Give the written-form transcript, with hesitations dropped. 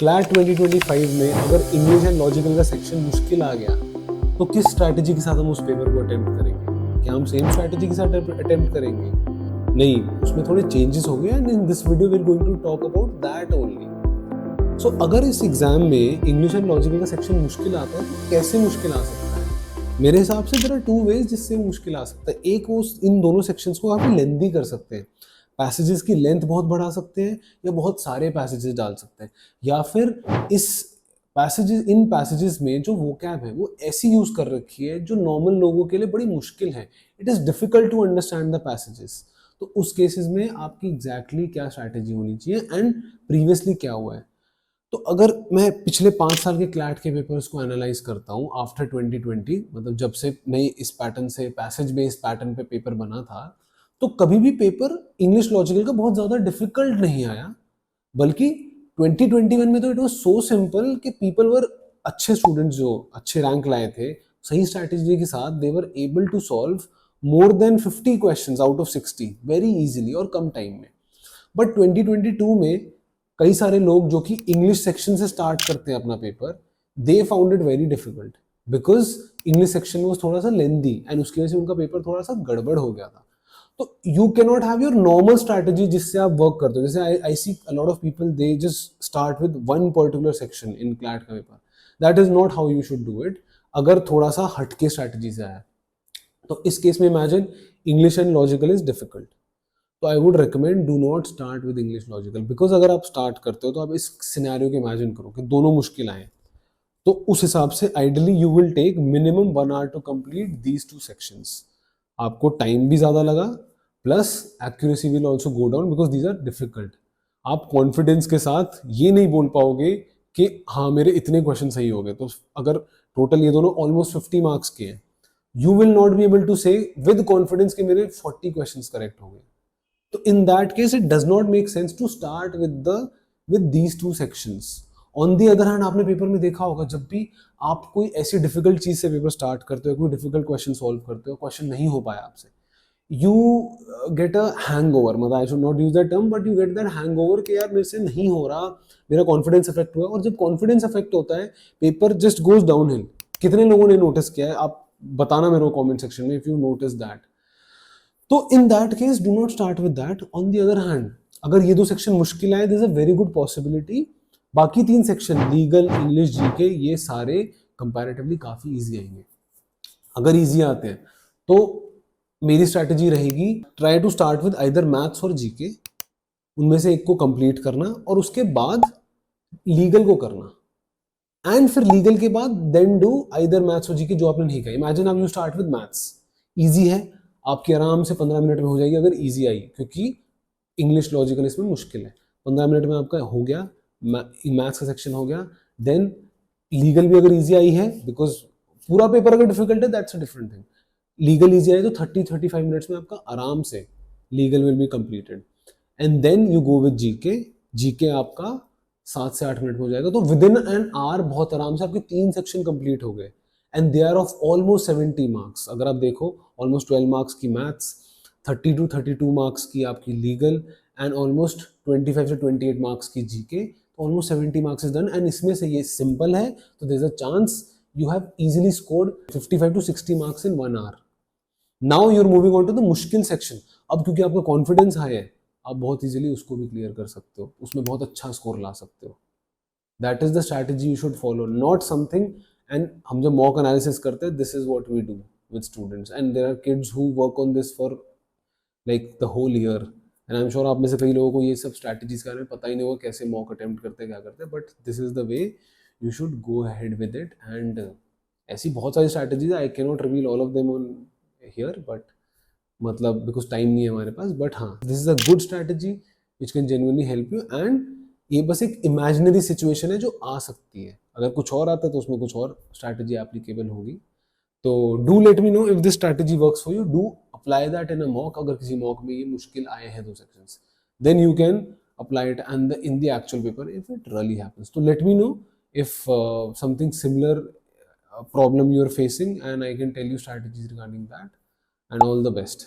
CLAT 2025 में अगर English and logical का सेक्शन मुश्किल आ गया तो किस स्ट्रैटेजी के साथ हम उस पेपर को अटेम्प्ट करेंगे? क्या हम सेम स्ट्रैटेजी के साथ अटेम्प्ट करेंगे? नहीं, उसमें थोड़े चेंजेस हो गए and in this video we are going to talk about that only. So अगर इस एग्जाम में इंग्लिश एंड लॉजिकल का सेक्शन मुश्किल आता है तो कैसे मुश्किल आ सकता है? मेरे हिसाब से देयर आर टू वेज जिससे मुश्किल आ सकता है। एक, वो इन दोनों सेक्शंस को काफी लेंथी कर सकते हैं, पैसेजेस की लेंथ बहुत बढ़ा सकते हैं या बहुत सारे पैसेजेस डाल सकते हैं, या फिर इस इन पैसेजेस में जो वोकैब है वो ऐसी यूज कर रखी है जो नॉर्मल लोगों के लिए बड़ी मुश्किल है। It is difficult to understand the passages. तो उस केसेस में आपकी एग्जैक्टली क्या स्ट्रैटेजी होनी चाहिए एंड प्रीवियसली क्या हुआ है। तो अगर मैं पिछले 5 साल के क्लैट के पेपर्स को एनालाइज करता हूँ आफ्टर 2020, मतलब जब से मैं इस पैटर्न से पैसेज बेस्ड पैटर्न पे पेपर बना था, तो कभी भी पेपर इंग्लिश लॉजिकल का बहुत ज्यादा डिफिकल्ट नहीं आया, बल्कि 2021 में तो इट वाज सो सिंपल कि पीपल वर, अच्छे स्टूडेंट्स जो अच्छे रैंक लाए थे सही स्ट्रैटेजी के साथ, they were able to solve more than 50 questions out of 60 very easily और कम टाइम में। बट 2022 में कई सारे लोग जो कि इंग्लिश सेक्शन से स्टार्ट करते हैं अपना paper, they found it very difficult because English section में थोड़ा सा लेंदी एंड उसकी वजह से उनका पेपर थोड़ा सा गड़बड़ हो गया था। तो you can not have your normal strategy जिससे आप वर्क करते हो। जैसे I see a lot of people, they just start with one particular section in CLAT का paper. That is not how you should do it. अगर थोड़ा सा हटके स्ट्रैटेजी से आया तो इस केस में imagine English and logical is difficult, तो I would recommend do not start with English logical, because अगर आप स्टार्ट करते हो तो आप इस सिनेरियो को इमेजिन करो कि दोनों मुश्किल आए, तो उस हिसाब से ideally you will take minimum 1 hour to complete these 2 sections. आपको टाइम भी ज्यादा लगा, plus accuracy will also go down because these are difficult. आप कॉन्फिडेंस के साथ ये नहीं बोल पाओगे कि हाँ मेरे इतने क्वेश्चन सही हो गए। तो अगर टोटल ये दोनों ऑलमोस्ट 50 मार्क्स के हैं, you will not be able to say with confidence कि मेरे 40 क्वेश्चंस करेक्ट हो गए। तो in that case it does not make sense to start with these 2 sections. On the other hand, आपने पेपर में देखा होगा जब भी आप कोई ऐसी डिफिकल्ट चीज से पेपर स्टार्ट करते हो, कोई डिफिकल्ट क्वेश्चन सॉल्व करते हो, क्वेश्चन नहीं हो पाया आपसे, यू गेट अ हैंगओवर। मतलब I should not use that term, but you get that hangover कि यार मेरे से नहीं हो रहा, मेरा कॉन्फिडेंस अफेक्ट हुआ। और जब कॉन्फिडेंस अफेक्ट होता है, paper just goes down hill. कितने लोगों ने नोटिस किया है? आप बताना मेरे को कमेंट सेक्शन में इफ यू नोटिस दैट। तो in that case do not start with that. On the other hand, अगर ये 2 सेक्शन मुश्किल आए, there is a very good possibility बाकी 3 सेक्शन लीगल, इंग्लिश, जीके, ये सारे कंपैरेटिवली काफी इजी आएंगे। अगर इजी आते हैं तो मेरी स्ट्रैटेजी रहेगी, try to start with either maths और जीके, उनमें से एक को कंप्लीट करना और उसके बाद लीगल को करना, एंड फिर लीगल के बाद देन डू आइदर मैथ्स और जीके जो आपने नहीं कहा। इमेजिन आप you start with maths, easy है, आपकी आराम से 15 मिनट में हो जाएगी अगर इजी आई, क्योंकि इंग्लिश लॉजिकल इसमें मुश्किल है। 15 मिनट में आपका हो गया, मैथ्स का सेक्शन हो गया। देन लीगल भी अगर इजी आई है, बिकॉज पूरा पेपर अगर डिफिकल्ट है that's a different thing. Legal easy आई तो 30-35 मिनट्स में आपका आराम से legal will be completed. And then you go with GK. GK आपका 7 से 8 मिनट में हो जाएगा। तो विद इन एन आवर बहुत आराम से आपके 3 सेक्शन कंप्लीट हो गए and they are of almost 70 marks. अगर आप देखो, ऑलमोस्ट 12 मार्क्स की मैथ्स, 32 मार्क्स की आपकी लीगल, एंड ऑलमोस्ट 25 से 28 मार्क्स की जीके, तो almost 70 marks is done. And इसमें से ये सिंपल है तो there is a chance you have easily scored 55 to 60 marks in 1 hour. Now you are moving on to the मुश्किल सेक्शन। अब क्योंकि आपका कॉन्फिडेंस हाई है, आप बहुत इजीली उसको भी क्लियर कर सकते हो, उसमें बहुत अच्छा स्कोर ला सकते हो। That is the strategy you should follow, not something. And हम जब मॉक एनालिसिस करते हैं, this is what we do with students, and there are kids who work on this for like the whole year, and I'm sure आप में से कई लोगों को ये सब strategies के बारे में पता ही नहीं होगा, कैसे mock attempt करते हैं, क्या करते हैं, but this is the way you should go ahead with it. And ऐसी बहुत सारी strategies है, I cannot reveal all of them on here, but मतलब because time नहीं है हमारे पास, but हाँ, this is a good strategy which can genuinely help you। and ये बस एक imaginary situation है जो आ सकती है, अगर कुछ और आता है तो उसमें कुछ और strategy applicable होगी। तो do let me know if this strategy works for you, do apply that in a mock. अगर किसी मॉक में ये मुश्किल आए हैं 2 sections, then you can apply it and in the actual paper if it really happens. तो let me know if something similar problem you are facing, and I can tell you strategies regarding that, and all the best.